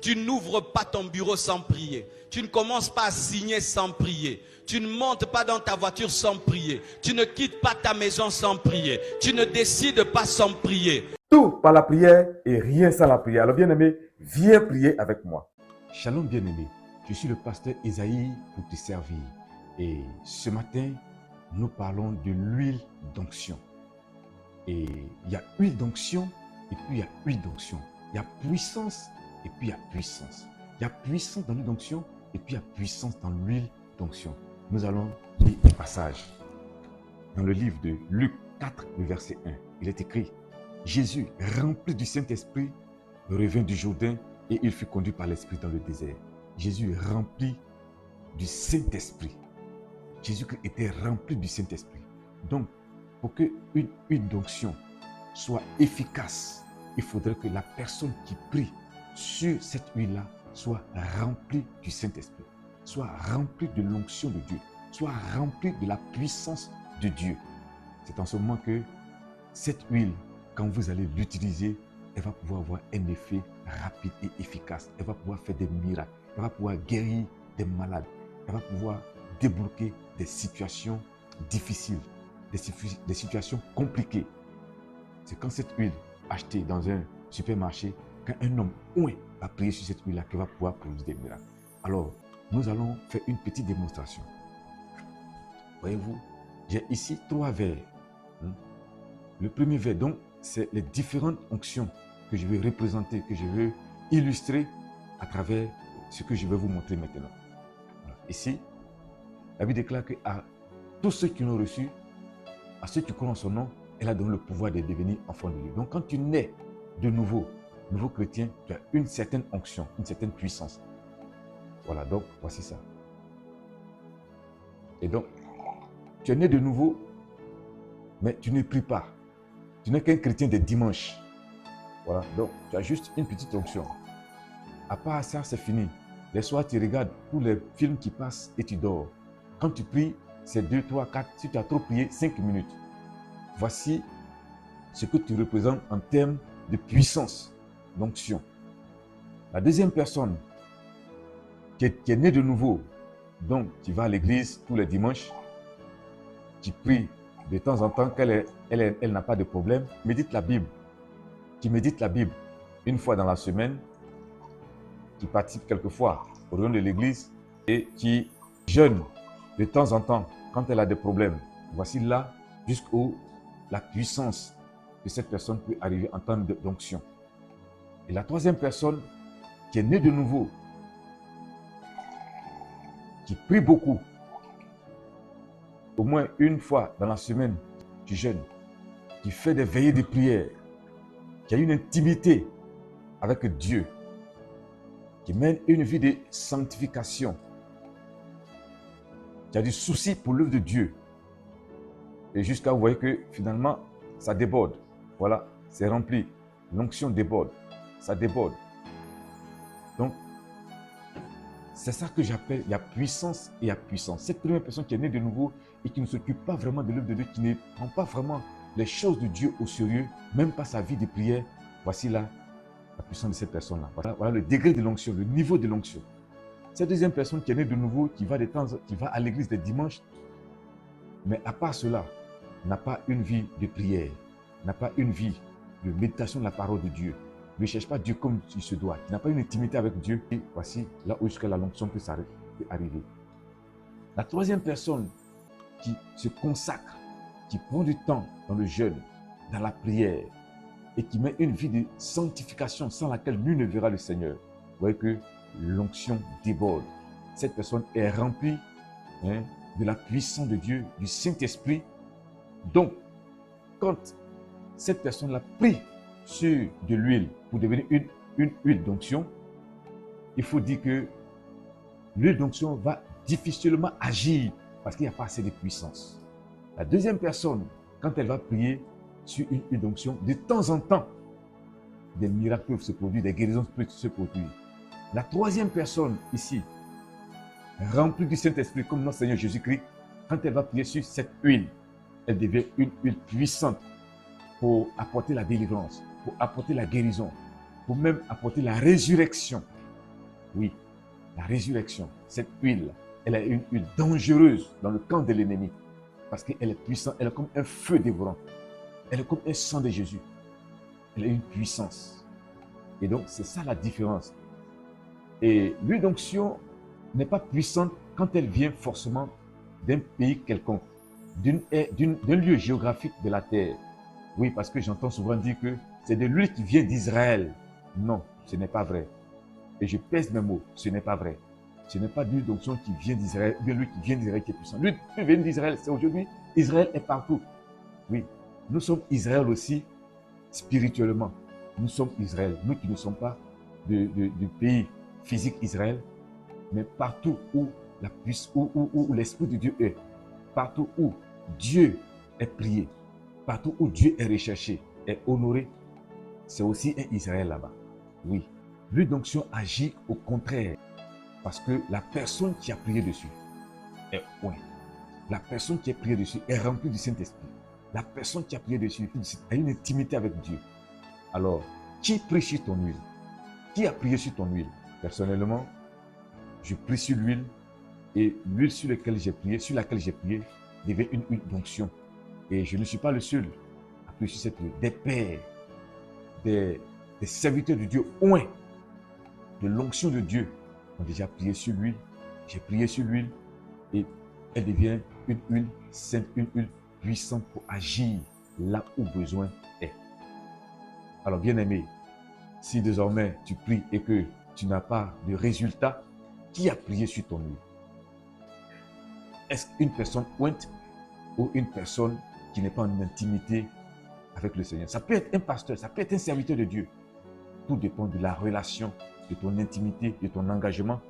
Tu n'ouvres pas ton bureau sans prier. Tu ne commences pas à signer sans prier. Tu ne montes pas dans ta voiture sans prier. Tu ne quittes pas ta maison sans prier. Tu ne décides pas sans prier. Tout par la prière et rien sans la prière. Alors bien-aimé, viens prier avec moi. Shalom bien-aimé, je suis le pasteur Esaïe pour te servir. Et ce matin, nous parlons de l'huile d'onction. Et il y a huile d'onction et puis il y a huile d'onction. Il y a puissance et puis il y a puissance. Il y a puissance dans l'huile d'onction et puis il y a puissance dans l'huile d'onction. Nous allons lire un passage dans le livre de Luc 4, le verset 1. Il est écrit: Jésus, rempli du Saint-Esprit, revint du Jourdain et il fut conduit par l'Esprit dans le désert. Jésus rempli du Saint-Esprit. Jésus-Christ était rempli du Saint-Esprit. Donc, pour qu'une huile d'onction soit efficace, il faudrait que la personne qui prie sur cette huile-là soit remplie du Saint-Esprit, soit remplie de l'onction de Dieu, soit remplie de la puissance de Dieu. C'est en ce moment que cette huile, quand vous allez l'utiliser, elle va pouvoir avoir un effet rapide et efficace. Elle va pouvoir faire des miracles. Elle va pouvoir guérir des malades. Elle va pouvoir débloquer des situations difficiles, des situations compliquées. C'est quand cette huile achetée dans un supermarché, quand un homme va prier sur cette huile-là, qu'elle va pouvoir produire des miracles. Alors, nous allons faire une petite démonstration. Voyez-vous, j'ai ici 3 verres. Le premier verre, donc, c'est les différentes onctions que je vais représenter, que je veux illustrer à travers ce que je vais vous montrer maintenant. Voilà. Ici, la Bible déclare qu'à tous ceux qui l'ont reçu, à ceux qui croient en son nom, elle a donné le pouvoir de devenir enfant de Dieu. Donc quand tu nais de nouveau chrétien, tu as une certaine onction, une certaine puissance. Voilà, donc voici ça. Et donc, tu es né de nouveau, mais tu ne pries pas. Tu n'es qu'un chrétien des dimanches. Voilà, donc tu as juste une petite onction. À part ça, c'est fini. Les soirs, tu regardes tous les films qui passent et tu dors. Quand tu pries, c'est 2, 3, 4. Si tu as trop prié, 5 minutes. Voici ce que tu représentes en termes de puissance, d'onction. La deuxième personne qui est née de nouveau, donc tu vas à l'église tous les dimanches, tu pries de temps en temps qu'elle n'a pas de problème, médite la Bible. Tu médites la Bible une fois dans la semaine, qui participe quelquefois au réunion de l'église et qui jeûne de temps en temps quand elle a des problèmes. Voici là jusqu'où la puissance de cette personne peut arriver en termes d'onction. Et la troisième personne qui est née de nouveau, qui prie beaucoup, au moins une fois dans la semaine, qui jeûne, qui fait des veillées de prière, qui a une intimité avec Dieu, qui mène une vie de sanctification, qui a du souci pour l'œuvre de Dieu. Et jusqu'à vous voyez que finalement, ça déborde. Voilà, c'est rempli. L'onction déborde. Ça déborde. Donc, c'est ça que j'appelle la puissance et la puissance. Cette première personne qui est née de nouveau et qui ne s'occupe pas vraiment de l'œuvre de Dieu, qui ne prend pas vraiment les choses de Dieu au sérieux, même pas sa vie de prière, voici là la puissance de cette personne-là. Voilà le degré de l'onction, le niveau de l'onction. Cette deuxième personne qui est née de nouveau, qui va à l'église les dimanches, mais à part cela, n'a pas une vie de prière, n'a pas une vie de méditation de la parole de Dieu, ne cherche pas Dieu comme il se doit, qui n'a pas une intimité avec Dieu. Et voici là où jusqu'à la l'onction peut arriver. La troisième personne qui se consacre, qui prend du temps dans le jeûne, dans la prière, et qui met une vie de sanctification sans laquelle nul ne verra le Seigneur. Vous voyez que l'onction déborde. Cette personne est remplie de la puissance de Dieu, du Saint-Esprit. Donc, quand cette personne-là prie sur de l'huile pour devenir une huile d'onction, il faut dire que l'huile d'onction va difficilement agir parce qu'il n'y a pas assez de puissance. La deuxième personne, quand elle va prier sur une huile d'onction, de temps en temps, des miracles peuvent se produire, des guérisons peuvent se produire. La troisième personne ici, remplie du Saint-Esprit comme notre Seigneur Jésus-Christ, quand elle va prier sur cette huile, elle devient une huile puissante pour apporter la délivrance, pour apporter la guérison, pour même apporter la résurrection. Oui, la résurrection, cette huile, elle est une huile dangereuse dans le camp de l'ennemi. Parce qu'elle est puissante, elle est comme un feu dévorant. Elle est comme un sang de Jésus. Elle a une puissance. Et donc, c'est ça la différence. Et l'huile d'onction n'est pas puissante quand elle vient forcément d'un pays quelconque, d'un lieu géographique de la terre. Oui, parce que j'entends souvent dire que c'est de l'huile qui vient d'Israël. Non, ce n'est pas vrai. Et je pèse mes mots, ce n'est pas vrai. Ce n'est pas l'huile d'onction qui vient d'Israël, ou bien l'huile qui vient d'Israël qui est puissante. L'huile qui vient d'Israël, c'est aujourd'hui. Israël est partout. Oui, nous sommes Israël aussi spirituellement. Nous sommes Israël. Nous qui ne sommes pas du pays physique Israël, mais partout où où l'Esprit de Dieu est, partout où Dieu est prié, partout où Dieu est recherché, est honoré, c'est aussi un Israël là-bas. Oui. L'huile d'onction agit au contraire, parce que la personne qui a prié dessus est oint. La personne qui a prié dessus est remplie du Saint-Esprit. La personne qui a prié dessus a une intimité avec Dieu. Alors, qui prie sur ton huile? Qui a prié sur ton huile? Personnellement, je prie sur l'huile et l'huile sur laquelle j'ai prié, devient une huile d'onction. Et je ne suis pas le seul à prier sur cette huile. Des pères, des serviteurs de Dieu oints de l'onction de Dieu ont déjà prié sur l'huile. J'ai prié sur l'huile et elle devient une huile sainte, une huile puissante pour agir là où besoin est. Alors bien aimé, si désormais tu pries et que tu n'as pas de résultat, qui a prié sur ton huile? Est-ce une personne ointe ou une personne qui n'est pas en intimité avec le Seigneur? Ça peut être un pasteur, ça peut être un serviteur de Dieu. Tout dépend de la relation, de ton intimité, de ton engagement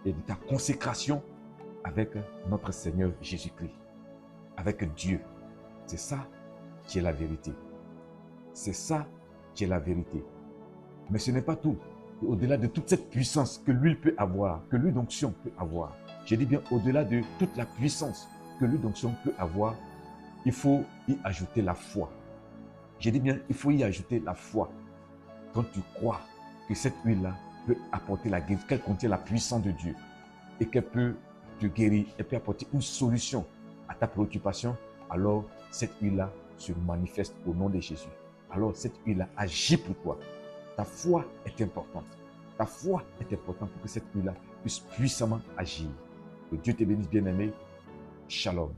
et de ta consécration avec notre Seigneur Jésus-Christ, avec Dieu. C'est ça qui est la vérité. C'est ça qui est la vérité. Mais ce n'est pas tout. Au-delà de toute cette puissance que l'huile peut avoir, que l'huile d'onction peut avoir, je dis bien au-delà de toute la puissance que l'huile d'onction peut avoir, il faut y ajouter la foi. Je dis bien, il faut y ajouter la foi. Quand tu crois que cette huile-là peut apporter la guérison, qu'elle contient la puissance de Dieu et qu'elle peut te guérir, elle peut apporter une solution à ta préoccupation, alors cette huile-là se manifeste au nom de Jésus. Alors cette huile-là agit pour toi. Ta foi est importante. Ta foi est importante pour que cette huile-là puisse puissamment agir. Que Dieu te bénisse, bien-aimé. Shalom.